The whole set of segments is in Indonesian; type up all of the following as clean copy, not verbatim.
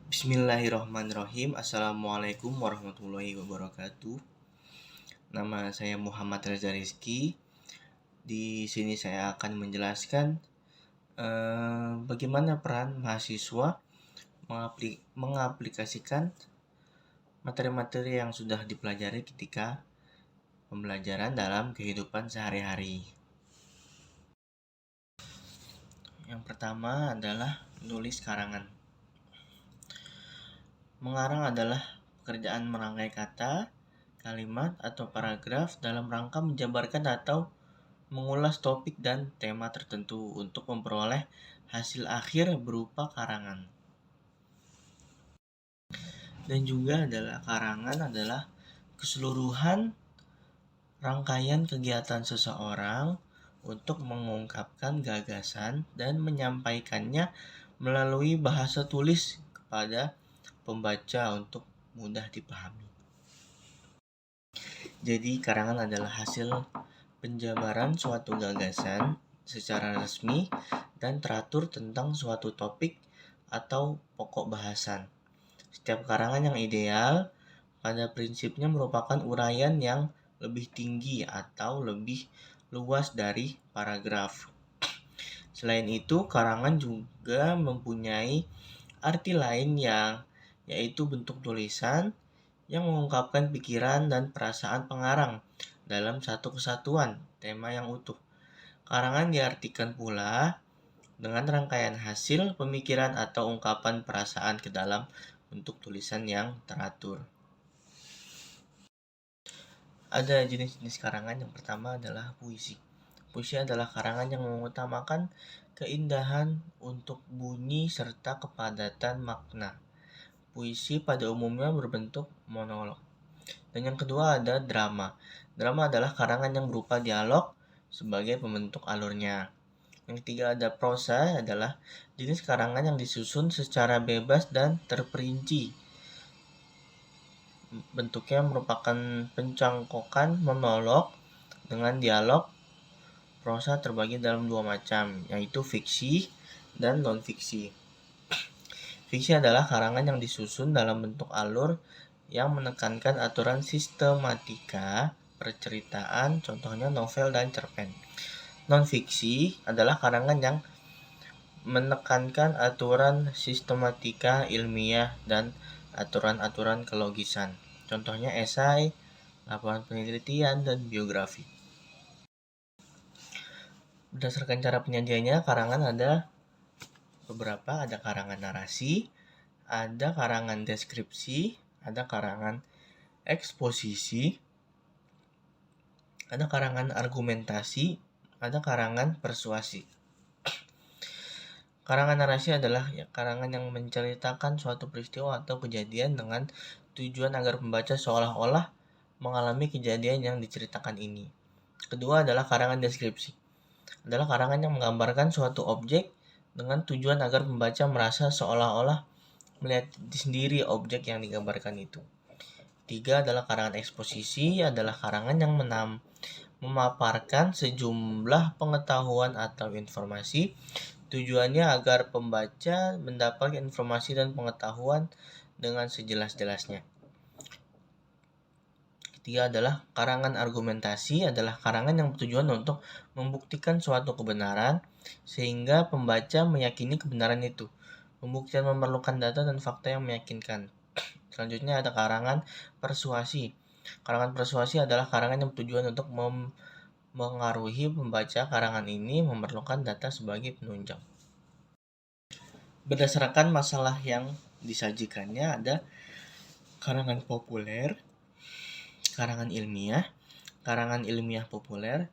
Bismillahirrahmanirrahim. Assalamualaikum warahmatullahi wabarakatuh. Nama saya Muhammad Reza Rizky. Di sini saya akan menjelaskan bagaimana peran mahasiswa mengaplikasikan materi-materi yang sudah dipelajari ketika pembelajaran dalam kehidupan sehari-hari. Yang pertama adalah menulis karangan. Mengarang adalah pekerjaan merangkai kata, kalimat, atau paragraf dalam rangka menjabarkan atau mengulas topik dan tema tertentu untuk memperoleh hasil akhir berupa karangan. Dan juga karangan adalah keseluruhan rangkaian kegiatan seseorang untuk mengungkapkan gagasan dan menyampaikannya melalui bahasa tulis kepada pembaca untuk mudah dipahami. Jadi karangan adalah hasil penjabaran suatu gagasan secara resmi dan teratur tentang suatu topik atau pokok bahasan. Setiap karangan yang ideal pada prinsipnya merupakan uraian yang lebih tinggi atau lebih luas dari paragraf. Selain itu, karangan juga mempunyai arti lain yaitu bentuk tulisan yang mengungkapkan pikiran dan perasaan pengarang dalam satu kesatuan tema yang utuh. Karangan diartikan pula dengan rangkaian hasil pemikiran atau ungkapan perasaan ke dalam bentuk tulisan yang teratur. Ada jenis-jenis karangan. Yang pertama adalah puisi. Puisi adalah karangan yang mengutamakan keindahan untuk bunyi serta kepadatan makna. Puisi pada umumnya berbentuk monolog. Dan yang kedua ada drama. Drama adalah karangan yang berupa dialog sebagai pembentuk alurnya. Yang ketiga ada prosa, adalah jenis karangan yang disusun secara bebas dan terperinci. Bentuknya merupakan pencangkokan monolog dengan dialog. Prosa terbagi dalam dua macam, yaitu fiksi dan non-fiksi. Fiksi adalah karangan yang disusun dalam bentuk alur yang menekankan aturan sistematika perceritaan, contohnya novel dan cerpen. Non-fiksi adalah karangan yang menekankan aturan sistematika ilmiah dan aturan-aturan kelogisan, contohnya esai, laporan penelitian, dan biografi. Berdasarkan cara penyajiannya, karangan ada beberapa. Ada karangan narasi, ada karangan deskripsi, ada karangan eksposisi, ada karangan argumentasi, ada karangan persuasi. Karangan narasi adalah karangan yang menceritakan suatu peristiwa atau kejadian dengan tujuan agar pembaca seolah-olah mengalami kejadian yang diceritakan ini. Kedua adalah karangan deskripsi. Adalah karangan yang menggambarkan suatu objek dengan tujuan agar pembaca merasa seolah-olah melihat sendiri objek yang digambarkan itu. Tiga adalah karangan eksposisi, adalah karangan yang memaparkan sejumlah pengetahuan atau informasi. Tujuannya agar pembaca mendapat informasi dan pengetahuan dengan sejelas-jelasnya. Ketiga adalah karangan argumentasi, adalah karangan yang bertujuan untuk membuktikan suatu kebenaran sehingga pembaca meyakini kebenaran itu. Pembuktian memerlukan data dan fakta yang meyakinkan. Selanjutnya ada karangan persuasi. Karangan persuasi adalah karangan yang bertujuan untuk mengaruhi pembaca. Karangan ini memerlukan data sebagai penunjang. Berdasarkan masalah yang disajikannya ada karangan populer, karangan ilmiah populer,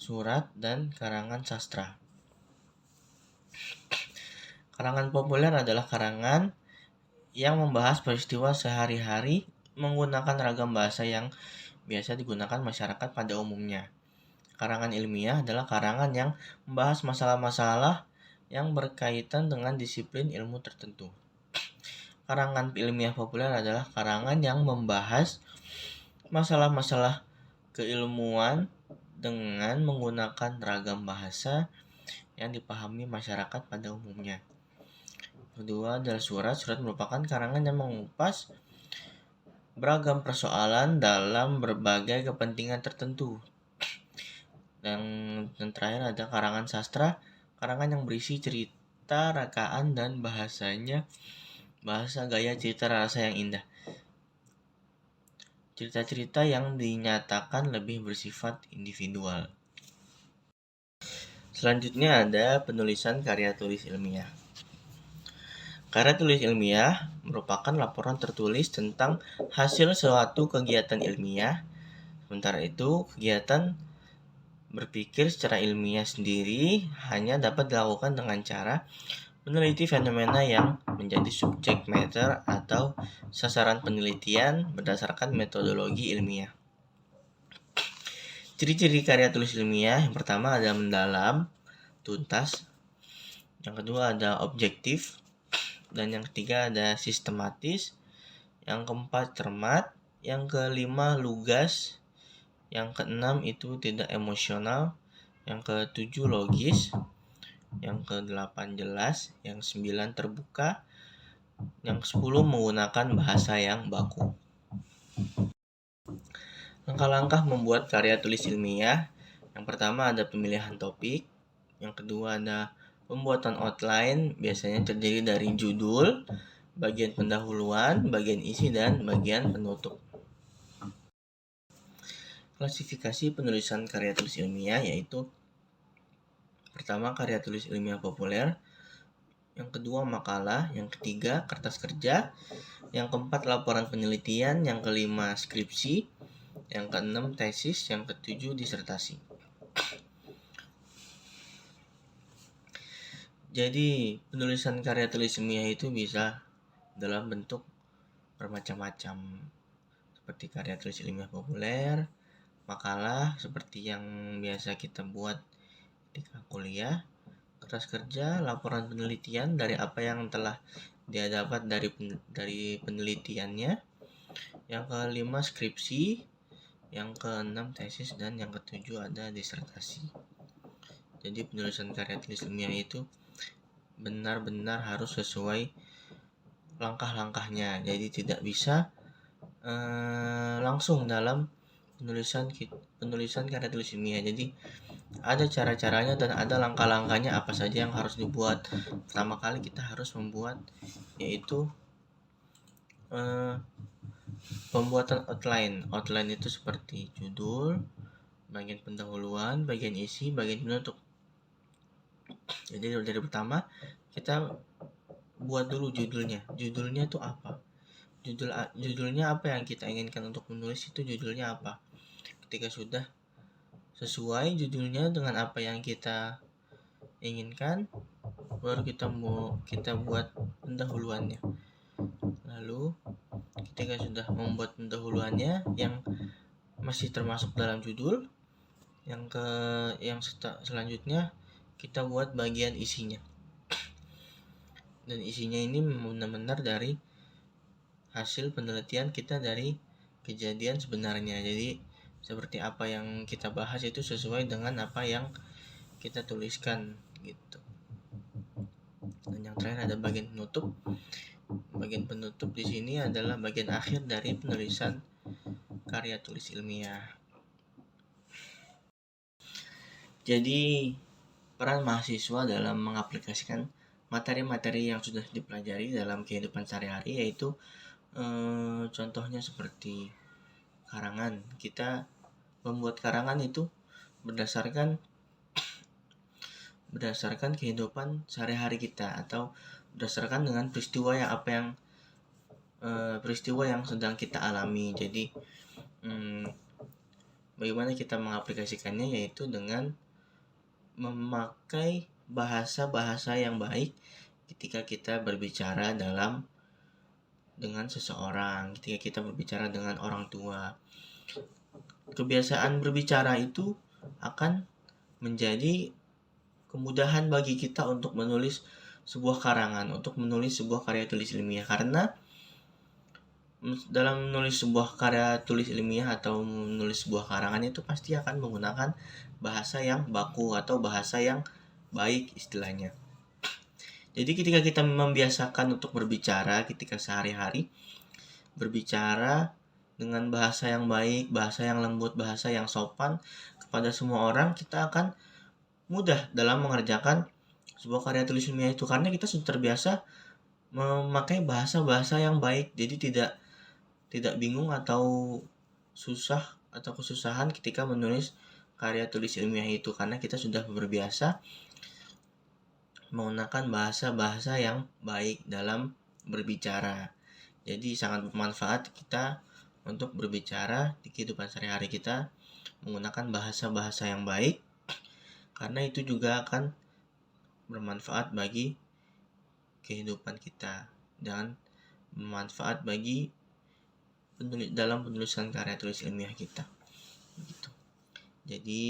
surat, dan karangan sastra. Karangan populer adalah karangan yang membahas peristiwa sehari-hari menggunakan ragam bahasa yang biasa digunakan masyarakat pada umumnya. Karangan ilmiah adalah karangan yang membahas masalah-masalah yang berkaitan dengan disiplin ilmu tertentu. Karangan ilmiah populer adalah karangan yang membahas masalah-masalah keilmuan dengan menggunakan ragam bahasa yang dipahami masyarakat pada umumnya. Kedua adalah surat. Surat merupakan karangan yang mengupas beragam persoalan dalam berbagai kepentingan tertentu. Dan terakhir ada karangan sastra, karangan yang berisi cerita, rakaan, dan bahasanya bahasa gaya cerita rasa yang indah. Cerita-cerita yang dinyatakan lebih bersifat individual. Selanjutnya ada penulisan karya tulis ilmiah. Karya tulis ilmiah merupakan laporan tertulis tentang hasil suatu kegiatan ilmiah. Sementara itu, kegiatan berpikir secara ilmiah sendiri hanya dapat dilakukan dengan cara meneliti fenomena yang menjadi subjek matter atau sasaran penelitian berdasarkan metodologi ilmiah. Ciri-ciri karya tulis ilmiah yang pertama ada mendalam, tuntas. Yang kedua ada objektif. Dan yang ketiga ada sistematis. Yang keempat cermat. Yang kelima lugas. Yang keenam itu tidak emosional. Yang ketujuh logis. Yang kedelapan jelas. Yang sembilan terbuka. Yang kesepuluh menggunakan bahasa yang baku. Langkah-langkah membuat karya tulis ilmiah. Yang pertama ada pemilihan topik. Yang kedua ada pembuatan outline, biasanya terdiri dari judul, bagian pendahuluan, bagian isi, dan bagian penutup. Klasifikasi penulisan karya tulis ilmiah yaitu pertama karya tulis ilmiah populer, yang kedua makalah, yang ketiga kertas kerja, yang keempat laporan penelitian, yang kelima skripsi, yang keenam tesis, yang ketujuh disertasi. Jadi penulisan karya tulis ilmiah itu bisa dalam bentuk bermacam-macam, seperti karya tulis ilmiah populer, makalah seperti yang biasa kita buat di kuliah, kertas kerja, laporan penelitian dari apa yang telah dia dapat dari penelitiannya, yang kelima skripsi, yang keenam tesis, dan yang ketujuh ada disertasi. Jadi penulisan karya tulis ilmiah itu benar-benar harus sesuai langkah-langkahnya, jadi tidak bisa langsung dalam penulisan karya tulis ilmiah. Jadi ada cara-caranya dan ada langkah-langkahnya apa saja yang harus dibuat. Pertama kali kita harus membuat yaitu pembuatan outline. Outline itu seperti judul, bagian pendahuluan, bagian isi, bagian penutup. Jadi dari pertama kita buat dulu judulnya. Judulnya itu apa? Judulnya apa yang kita inginkan untuk menulis itu judulnya apa? Ketika sudah sesuai judulnya dengan apa yang kita inginkan, baru kita buat pendahuluannya. Lalu ketika sudah membuat pendahuluannya yang masih termasuk dalam judul, yang selanjutnya kita buat bagian isinya. Dan isinya ini benar-benar dari hasil penelitian kita dari kejadian sebenarnya. Jadi seperti apa yang kita bahas itu sesuai dengan apa yang kita tuliskan gitu. Dan yang terakhir ada bagian penutup. Bagian penutup di sini adalah bagian akhir dari penulisan karya tulis ilmiah. Jadi peran mahasiswa dalam mengaplikasikan materi-materi yang sudah dipelajari dalam kehidupan sehari-hari yaitu contohnya seperti karangan. Kita membuat karangan itu berdasarkan kehidupan sehari-hari kita atau berdasarkan dengan peristiwa yang sedang kita alami. Jadi bagaimana kita mengaplikasikannya yaitu dengan memakai bahasa-bahasa yang baik ketika kita berbicara dengan seseorang, ketika kita berbicara dengan orang tua. Kebiasaan berbicara itu akan menjadi kemudahan bagi kita untuk menulis sebuah karangan, untuk menulis sebuah karya tulis ilmiah. Karena dalam menulis sebuah karya tulis ilmiah atau menulis sebuah karangan itu pasti akan menggunakan bahasa yang baku atau bahasa yang baik istilahnya. Jadi ketika kita membiasakan untuk berbicara ketika sehari-hari, berbicara dengan bahasa yang baik, bahasa yang lembut, bahasa yang sopan kepada semua orang, kita akan mudah dalam mengerjakan sebuah karya tulis ilmiah itu karena kita sudah terbiasa memakai bahasa-bahasa yang baik. Jadi tidak bingung atau susah atau kesusahan ketika menulis karya tulis ilmiah itu karena kita sudah berbiasa menggunakan bahasa-bahasa yang baik dalam berbicara. Jadi sangat bermanfaat kita untuk berbicara di kehidupan sehari-hari kita menggunakan bahasa-bahasa yang baik karena itu juga akan bermanfaat bagi kehidupan kita dan bermanfaat bagi dalam penulisan karya tulis ilmiah kita. Begitu. Jadi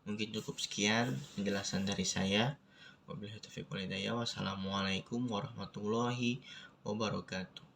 mungkin cukup sekian penjelasan dari saya. Wabillahi taufiq wal hidayah. Wassalamualaikum warahmatullahi wabarakatuh.